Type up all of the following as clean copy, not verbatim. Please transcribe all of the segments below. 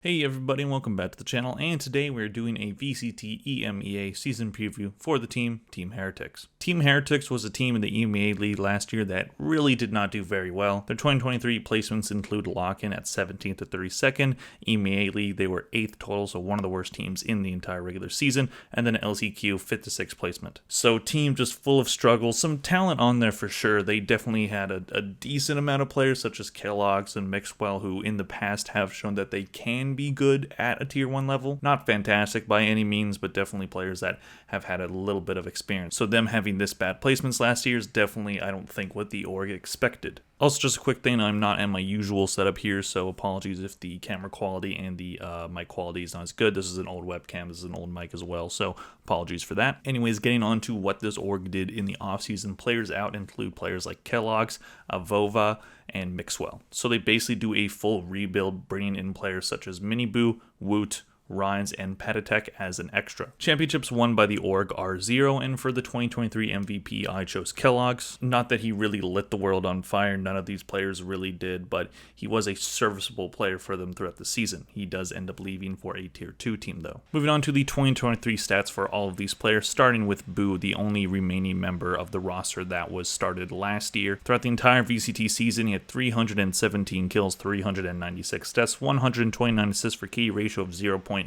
Hey everybody and welcome back to the channel, and today we're doing a VCT EMEA season preview for the Team Heretics. Team Heretics was a team in the EMEA league last year that really did not do very well. Their 2023 placements include lock-in at 17th to 32nd, EMEA league they were 8th total, so one of the worst teams in the entire regular season, and then LCQ 5th to 6th placement. So team just full of struggles, some talent on there for sure. They definitely had a decent amount of players such as Kellogg's and Mixwell, who in the past have shown that they can be good at a tier 1 level. Not fantastic by any means, but definitely players that have had a little bit of experience. So them having this bad placements last year is definitely, I don't think, what the org expected. Also, just a quick thing, I'm not at my usual setup here, so apologies if the camera quality and the mic quality is not as good. This is an old webcam, this is an old mic as well, so apologies for that. Anyways, getting on to what this org did in the offseason, players out include players like Kellogg's, Vova, and Mixwell. So they basically do a full rebuild, bringing in players such as Miniboo, Woot, Rhines, and Patatek as an extra. Championships won by the org are 0, and for the 2023 MVP, I chose Kellogg's. Not that he really lit the world on fire, none of these players really did, but he was a serviceable player for them throughout the season. He does end up leaving for a tier 2 team though. Moving on to the 2023 stats for all of these players, starting with Boo, the only remaining member of the roster that was started last year. Throughout the entire VCT season, he had 317 kills, 396 deaths, 129 assists for key ratio of 0.80,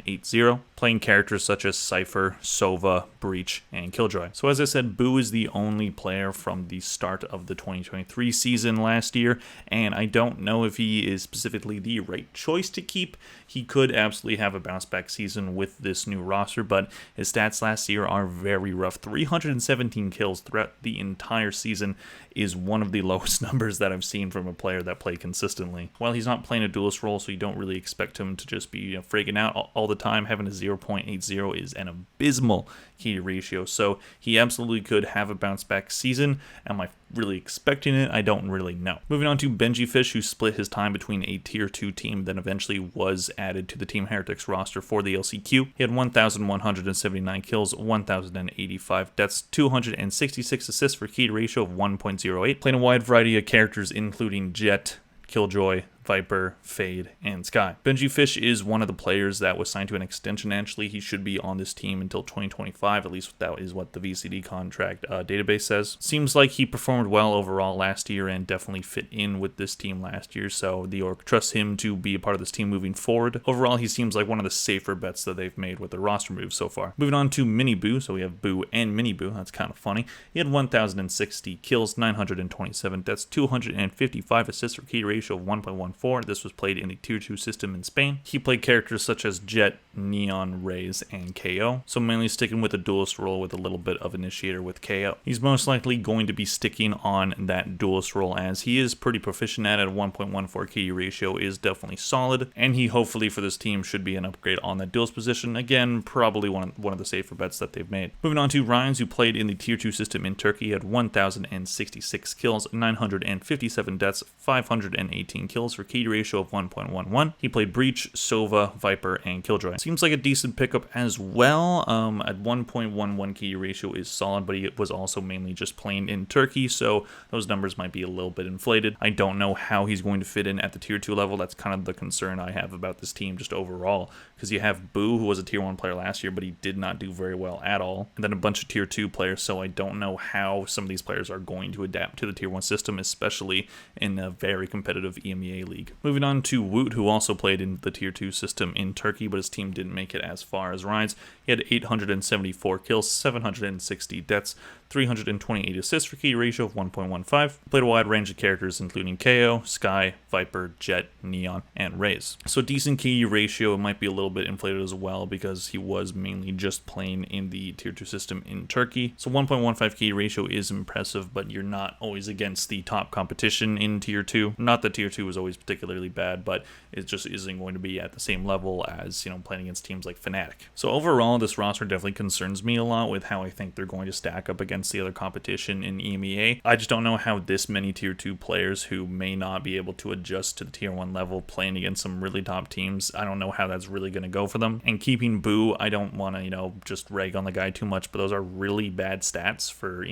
playing characters such as Cypher, Sova, Breach, and Killjoy. So as I said, Boo is the only player from the start of the 2023 season last year, and I don't know if he is specifically the right choice to keep. He could absolutely have a bounce back season with this new roster, but his stats last year are very rough. 317 kills throughout the entire season is one of the lowest numbers that I've seen from a player that played consistently. While he's not playing a duelist role, so you don't really expect him to just be frigging out all the time, having a 0.80 is an abysmal key ratio, so he absolutely could have a bounce back season. Am I really expecting it? I don't really know. Moving on to Benji Fish, who split his time between a tier 2 team, then eventually was added to the Team Heretics roster for the LCQ. He had 1,179 kills, 1,085 deaths, 266 assists for key ratio of 1.08, playing a wide variety of characters including Jet, Killjoy, Viper, Fade, and Sky. Benji Fish is one of the players that was signed to an extension. Actually, he should be on this team until 2025, at least that is what the VCT contract database says. Seems like he performed well overall last year and definitely fit in with this team last year, so the org trusts him to be a part of this team moving forward. Overall, he seems like one of the safer bets that they've made with their roster moves so far. Moving on to Miniboo, so we have Boo and Miniboo, that's kind of funny. He had 1,060 kills, 927 deaths, 255 assists for key ratio of 1.14. This was played in the tier 2 system in Spain. He played characters such as Jet, Neon, Raze, and KO, so mainly sticking with a duelist role with a little bit of initiator with KO. He's most likely going to be sticking on that duelist role as he is pretty proficient at it. 1.14 key ratio is definitely solid, and he hopefully for this team should be an upgrade on that duelist position. Again, probably one of the safer bets that they've made. Moving on to Rhines, who played in the tier 2 system in Turkey, had 1,066 kills, 957 deaths, 518 kills for key ratio of 1.11. He played Breach, Sova, Viper, and Killjoy. Seems like a decent pickup as well. At 1.11 key ratio is solid, but he was also mainly just playing in Turkey, so those numbers might be a little bit inflated. I don't know how he's going to fit in at the tier 2 level. That's kind of the concern I have about this team just overall, because you have Boo, who was a tier 1 player last year, but he did not do very well at all, and then a bunch of tier 2 players, so I don't know how some of these players are going to adapt to the tier 1 system, especially in a very competitive EMEA league. Moving on to Woot, who also played in the tier 2 system in Turkey, but his team didn't make it as far as Rhines. He had 874 kills, 760 deaths, 328 assists for key ratio of 1.15. Played a wide range of characters including KO, Sky, Viper, Jet, Neon, and Raze. So decent key ratio. It might be a little bit inflated as well because he was mainly just playing in the tier 2 system in Turkey. So 1.15 key ratio is impressive, but you're not always against the top competition in tier 2. Not that tier 2 is always particularly bad, but it just isn't going to be at the same level as, playing against teams like Fnatic. So overall, this roster definitely concerns me a lot with how I think they're going to stack up against the other competition in EMEA. I just don't know how this many tier 2 players who may not be able to adjust to the tier 1 level playing against some really top teams, I don't know how that's really going to go for them. And keeping Boo, I don't want to, just rag on the guy too much, but those are really bad stats for,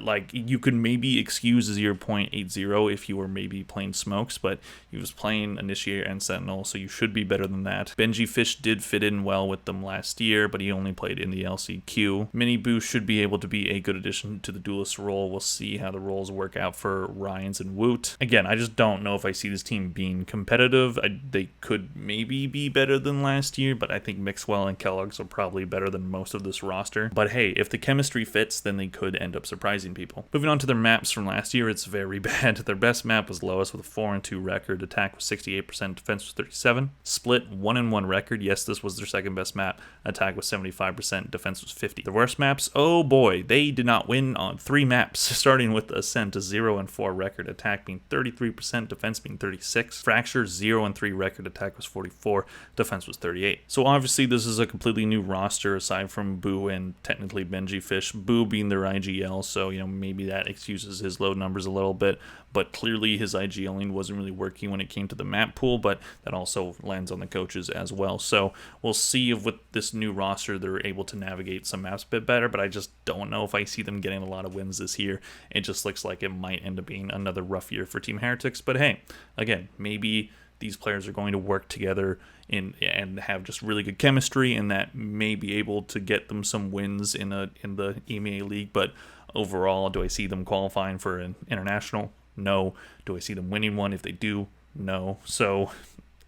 like, you could maybe excuse a 0.80 if you were maybe playing Smokes, but he was playing Initiator and Sentinel, so you should be better than that. Benji Fish did fit in well with them last year, but he only played in the LCQ. Mini Boo should be able to be a good addition to the duelist role. We'll see how the roles work out for Ryans and Woot. Again, I just don't know if I see this team being competitive. They could maybe be better than last year, but I think Mixwell and Kellogg's are probably better than most of this roster. But hey, if the chemistry fits, then they could end up surprising people. Moving on to their maps from last year, it's very bad. Their best map was Lois with a 4-2 record. Attack was 68%, defense was 37%. Split 1-1 record. Yes, this was their second best map. Attack was 75%, defense was 50%. The worst maps, oh boy, they did not win on 3 maps, starting with Ascent, a 0-4 record. Attack being 33%, defense being 36%. Fracture, 0-3 record. Attack was 44%, defense was 38%. So obviously this is a completely new roster aside from Boo and technically Benji Fish. Boo being their IGL, so maybe that excuses his low numbers a little bit, but clearly his IGLing wasn't really working when it came to the map pool, but that also lands on the coaches as well. So we'll see if with this new roster they're able to navigate some maps a bit better, but I just don't know if I see them getting a lot of wins this year. It just looks like it might end up being another rough year for Team Heretics, but hey, again, maybe these players are going to work together and have just really good chemistry, and that may be able to get them some wins in the EMEA league. But overall, do I see them qualifying for an international? No. Do I see them winning one? If they do, no. So,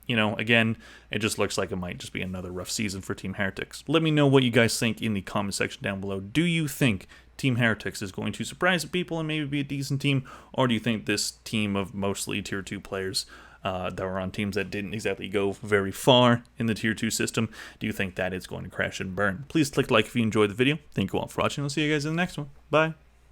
again, it just looks like it might just be another rough season for Team Heretics. Let me know what you guys think in the comment section down below. Do you think Team Heretics is going to surprise people and maybe be a decent team, or do you think this team of mostly Tier 2 players that were on teams that didn't exactly go very far in the Tier 2 system, do you think that it's going to crash and burn? Please click like if you enjoyed the video. Thank you all for watching. I'll see you guys in the next one. Bye.